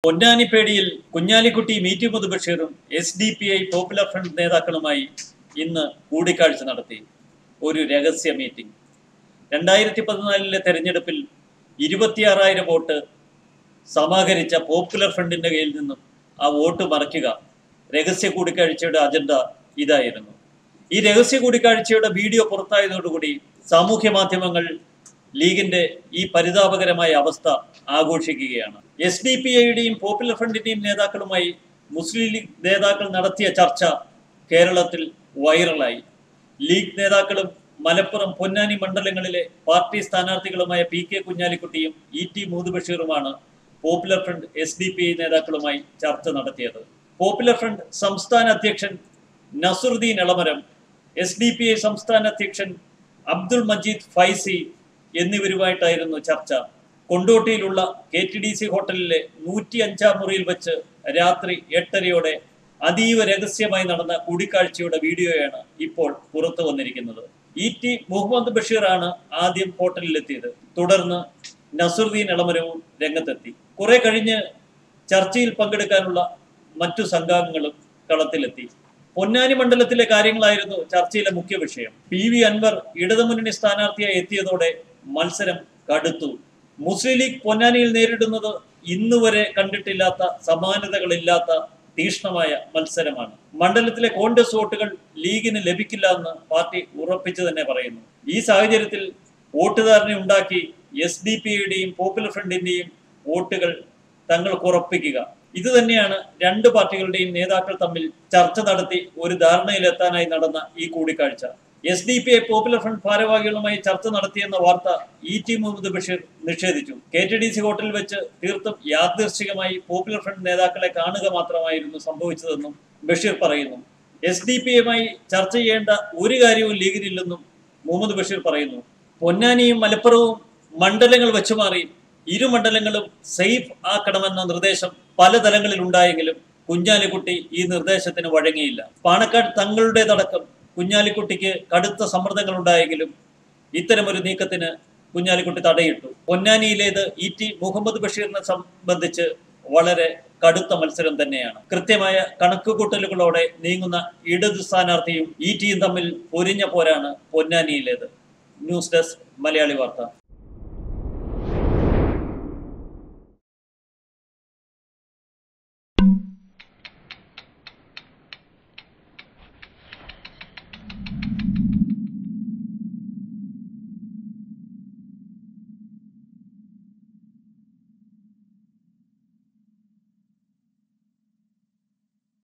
പൊന്നാനിപ്പേടിയിൽ കുഞ്ഞാലിക്കുട്ടി മീറ്റ് ബഷീറും SDPI Popular Front നേതാക്കളുമായി ഇന്ന് കൂടിക്കാഴ്ച നടത്തി. ഒരു രഹസ്യ മീറ്റിംഗ്. 2014 തെരഞ്ഞെടുപ്പിൽ 26,000 വോട്ട് സമാഹരിച്ച പോപ്പുലർ ഫ്രണ്ടിന്റെ കയ്യിൽ നിന്നും ആ വോട്ട് മറയ്ക്കുക. രഹസ്യ കൂടിക്കാഴ്ചയുടെ അജണ്ട ഇതായിരുന്നു. ഈ രഹസ്യ കൂടിക്കാഴ്ചയുടെ വീഡിയോ പുറത്തായതോടുകൂടി സാമൂഹ്യ മാധ്യമങ്ങൾ ലീഗിന്റെ ഈ പരിതാപകരമായ അവസ്ഥ ആഘോഷിക്കുകയാണ്. SDPIയുടെയും പോപ്പുലർ ഫ്രണ്ടിന്റെയും നേതാക്കളുമായി മുസ്ലിം ലീഗ് നേതാക്കൾ നടത്തിയ ചർച്ച കേരളത്തിൽ വൈറലായി. ലീഗ് നേതാക്കളും മലപ്പുറം, പൊന്നാനി മണ്ഡലങ്ങളിലെ പാർട്ടി സ്ഥാനാർത്ഥികളുമായ PK കുഞ്ഞാലിക്കുട്ടിയും ET ബഷീറുമാണ് പോപ്പുലർ ഫ്രണ്ട് SDPI നേതാക്കളുമായി ചർച്ച നടത്തിയത്. പോപ്പുലർ ഫ്രണ്ട് സംസ്ഥാന അധ്യക്ഷൻ നസുറുദ്ദീൻ എളമരം, SDPI സംസ്ഥാന അധ്യക്ഷൻ അബ്ദുൾ മജീദ് ഫൈസി എന്നിവരുമായിട്ടായിരുന്നു ചർച്ച. കൊണ്ടോട്ടിയിലുള്ള KTDC ഹോട്ടലിലെ 105-ാം മുറിയിൽ വെച്ച് രാത്രി 8:30-യോടെ അതീവ രഹസ്യമായി നടന്ന കൂടിക്കാഴ്ചയുടെ വീഡിയോയാണ് ഇപ്പോൾ പുറത്തു വന്നിരിക്കുന്നത്. ET ബഷീറാണ് ആദ്യം ഹോട്ടലിലെത്തിയത്. തുടർന്ന് നസുറുദ്ദീൻ എളമരവും രംഗത്തെത്തി. കുറെ കഴിഞ്ഞ് ചർച്ചയിൽ പങ്കെടുക്കാനുള്ള മറ്റു സംഘാംഗങ്ങളും കളത്തിലെത്തി. പൊന്നാനി മണ്ഡലത്തിലെ കാര്യങ്ങളായിരുന്നു ചർച്ചയിലെ മുഖ്യ വിഷയം. PV അൻവർ ഇടതുമുന്നണി സ്ഥാനാർത്ഥിയായി എത്തിയതോടെ മത്സരം കടുത്തു. മുസ്ലിം ലീഗ് പൊന്നാനിയിൽ നേരിടുന്നത് ഇന്നുവരെ കണ്ടിട്ടില്ലാത്ത, സമാനതകളില്ലാത്ത തീക്ഷ്ണമായ മത്സരമാണ്. മണ്ഡലത്തിലെ കോൺഗ്രസ് വോട്ടുകൾ ലീഗിന് ലഭിക്കില്ല എന്ന് പാർട്ടി ഉറപ്പിച്ചു തന്നെ പറയുന്നു. ഈ സാഹചര്യത്തിൽ വോട്ടുധാരണ ഉണ്ടാക്കി SDPIയുടെയും പോപ്പുലർ ഫ്രണ്ടിന്റെയും വോട്ടുകൾ തങ്ങൾക്ക് ഉറപ്പിക്കുക. ഇത് തന്നെയാണ് രണ്ട് പാർട്ടികളുടെയും നേതാക്കൾ തമ്മിൽ ചർച്ച നടത്തി ഒരു ധാരണയിലെത്താനായി നടന്ന ഈ കൂടിക്കാഴ്ച. SDPI പോപ്പുലർ ഫ്രണ്ട് ഭാരവാഹികളുമായി ചർച്ച നടത്തിയെന്ന വാർത്ത ET ബഷീർ നിഷേധിച്ചു. KTDC ഹോട്ടലിൽ വെച്ച് തീർത്തും യാദൃശ്ചികമായി പോപ്പുലർ ഫ്രണ്ട് നേതാക്കളെ കാണുക മാത്രമായിരുന്നു സംഭവിച്ചതെന്നും ബഷീർ പറയുന്നു. SDPIയുമായി ചർച്ച ചെയ്യേണ്ട ഒരു കാര്യവും ലീഗിനില്ലെന്നും ബഷീർ പറയുന്നു. പൊന്നാനിയും മലപ്പുറവും മണ്ഡലങ്ങൾ വെച്ചുമാറി ഇരു മണ്ഡലങ്ങളും സേഫ് ആക്കണമെന്ന നിർദ്ദേശം പല തലങ്ങളിൽ ഉണ്ടായെങ്കിലും കുഞ്ഞാലിക്കുട്ടി ഈ നിർദ്ദേശത്തിന് വഴങ്ങിയില്ല. പാണക്കാട് തങ്ങളുടേതടക്കം കുഞ്ഞാലിക്കുട്ടിക്ക് കടുത്ത സമ്മർദ്ദങ്ങൾ ഉണ്ടായെങ്കിലും ഇത്തരമൊരു നീക്കത്തിന് കുഞ്ഞാലിക്കുട്ടി തടയിട്ടു. പൊന്നാനിയിലേത് ET ബഷീറിനെ സംബന്ധിച്ച് വളരെ കടുത്ത മത്സരം തന്നെയാണ്. കൃത്യമായ കണക്കുകൂട്ടലുകളോടെ നീങ്ങുന്ന ഇടതു സ്ഥാനാർത്ഥിയും ETയും തമ്മിൽ പൊരിഞ്ഞ പോരാണ് പൊന്നാനിയിലേത്. ന്യൂസ് ഡെസ്ക് മലയാളി വാർത്ത.